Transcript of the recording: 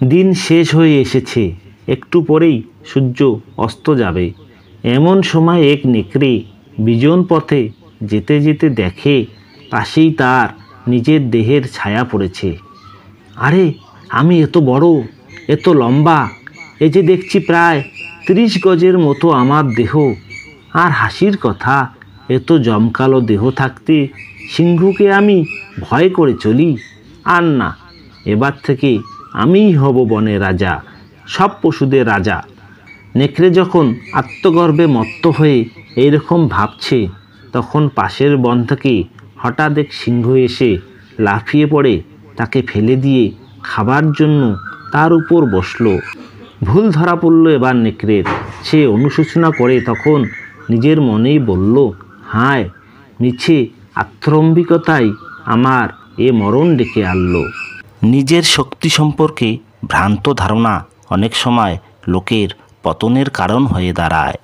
দিন শেষ হয়ে এসেছে, একটু পরেই সূর্য অস্ত যাবে। এমন সময় এক নেকড়ে বিজন পথে যেতে যেতে দেখে পাশেই তার নিজের দেহের ছায়া পড়েছে। আরে, আমি এত বড়, এত লম্বা, এই যে দেখছি প্রায় 30 গজের মতো আমার দেহ, আর হাসির কথা, এত জমকালো দেহ থাকতে সিংহকে আমি ভয় করে চলি। আর না, এবার থেকে আমিই হব বনের রাজা, সব পশুদের রাজা। নেকড়ে যখন আত্মগর্বে মত্ত হয়ে এইরকম ভাবছে, তখন পাশের বন থেকে হঠাৎ এক সিংহ এসে লাফিয়ে পড়ে তাকে ফেলে দিয়ে খাবার জন্য তার উপর বসলো। ভুল ধরা পড়ল এবার নেকড়ের। সে অনুশোচনা করে তখন নিজের মনেই বলল, হায়, মিছে আত্মরম্ভিকতাই আমার এ মরণ ডেকে আনলো। নিজের শক্তি সম্পর্কে ভ্রান্ত ধারণা অনেক সময় লোকের পতনের কারণ হয়ে দাঁড়ায়।